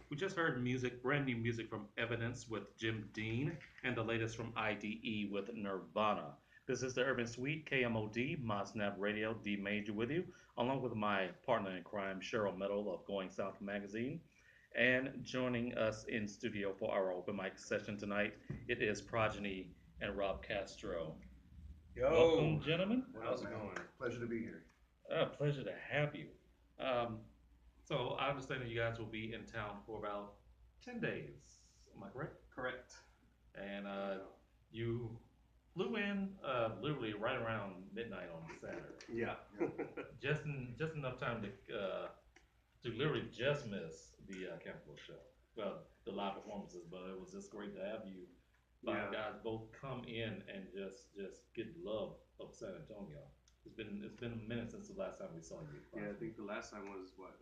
We just heard music, brand new music from Evidence with Jim Dean, and the latest from IDE with Nirvana. This is the Urban Suite, KMOD, Mosnap Radio, D Major with you, along with my partner in crime, Cheryl Metal of Going South Magazine. And joining us in studio for our open mic session tonight, it is Progeny and Rob Castro. Yo, Welcome, gentlemen. what how's up, it man? Going? Pleasure to be here. Pleasure to have you. Um, so I understand that you guys will be in town for about 10 days. Am I correct? Correct. And you flew in literally right around midnight on Saturday. Yeah. Just enough time to literally just miss the Campbell show. Well, the live performances, but it was just great to have you five Yeah. guys both come in and just get love of San Antonio. It's been a minute since the last time we saw you. Yeah, I think the last time was what?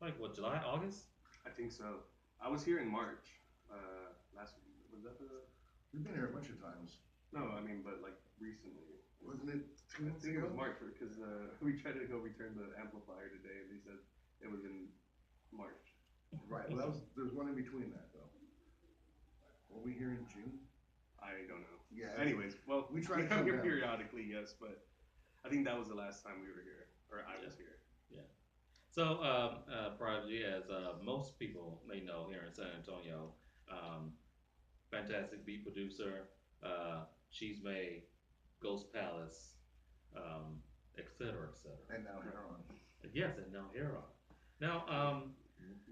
Like what, July, August? I think so. I was here in March. Last was that the? We've been here a bunch of times. No, I mean, but like recently. Wasn't it two I months think it was ago? March because we tried to go return the amplifier today, and they said it was in March. Right. Well, there's one in between that though. Were we here in June? I don't know. Yeah. Anyways, well, We try to come come here down. periodically, yes, but I think that was the last time we were here, or I was here. Yeah. So, Prodigy, as most people may know here in San Antonio, um, fantastic beat producer, She's May, Ghost Palace, et cetera, et cetera. And now here on. Yes, and now Heron. Now,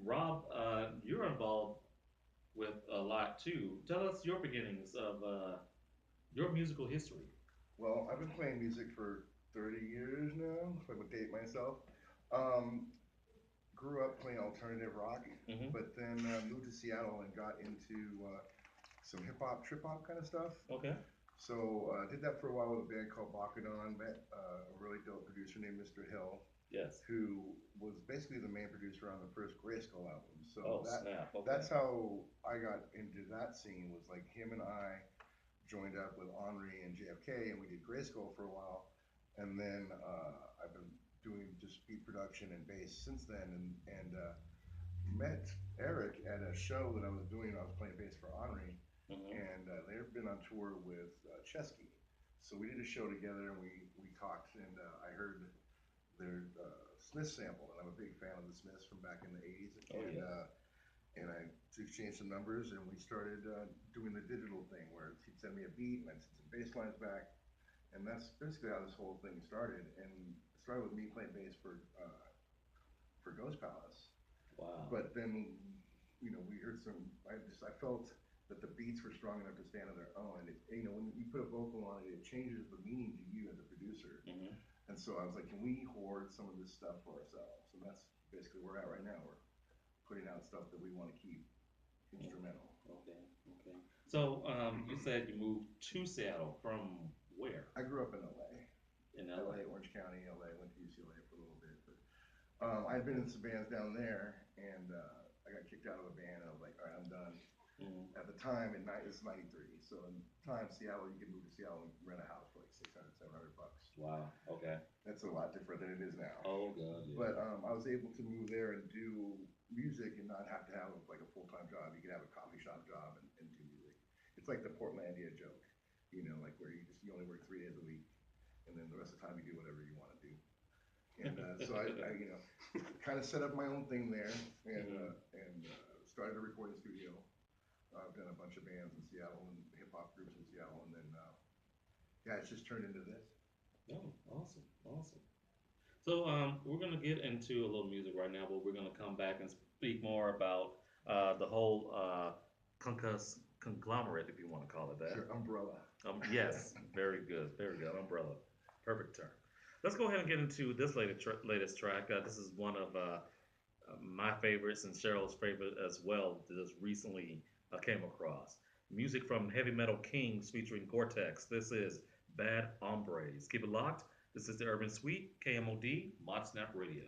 Rob, you're involved with a lot too. Tell us your beginnings of your musical history. Well, I've been playing music for 30 years now, if I would date myself. Um, Grew up playing alternative rock, Mm-hmm. but then moved to Seattle and got into some hip hop, trip hop kind of stuff. Okay. So did that for a while with a band called Bakadon. Met a really dope producer named Mr. Hill, Yes. who was basically the main producer on the first Grayskull album. So Oh, snap. Okay. that's how I got into that scene. Was like him and I joined up with Henri and JFK, and we did Grayskull for a while. And then I've been doing just beat production and bass since then, and met Eric at a show that I was doing. I was playing bass for Henri, Mm-hmm. and they've been on tour with Chesky. So we did a show together, and we talked, and I heard their Smith sample, and I'm a big fan of the Smiths from back in the '80s, Oh, and yeah. I exchanged some numbers, and we started doing the digital thing where he'd send me a beat, and I'd send some bass lines back, and that's basically how this whole thing started. And it started with me playing bass for Ghost Palace, Wow. but then we heard some. I felt that the beats were strong enough to stand on their own, and when you put a vocal on it, it changes the meaning to you as a producer. Mm-hmm. And so I was like, can we hoard some of this stuff for ourselves? And that's basically where we're at right now. We're putting out stuff that we want to keep instrumental. Okay. Okay. So, you said you moved to Seattle from where? I grew up in LA, In LA. Orange County, LA. Went to UCLA for a little bit, but I'd been in some bands down there, and I got kicked out of a band, and I was like, all right, I'm done. Mm-hmm. At the time, this is '93, so in time Seattle, you could move to Seattle and rent a house for like 600, $700. Wow. Okay. That's a lot different than it is now. Oh God. Yeah. But I was able to move there and do music and not have to have like a full-time job. You could have a coffee shop job and do music. It's like the Portlandia joke, like where you only work 3 days a week, and then the rest of the time you do whatever you want to do. And so I kind of set up my own thing there, and started a recording studio. I've done a bunch of bands in Seattle and hip hop groups in Seattle, and then yeah, it's just turned into this. Oh, awesome, awesome. So, we're gonna get into a little music right now, but we're gonna come back and speak more about the whole conglomerate, if you want to call it that. Sure, umbrella. Yes, very good, very good. Umbrella, perfect term. Let's go ahead and get into this latest track. This is one of my favorites and Cheryl's favorite as well. That just recently came across music from Heavy Metal Kings featuring Cortex. This is Bad Hombres. Keep it locked. This is the Urban Suite, KMOD, Mod Snap Radio.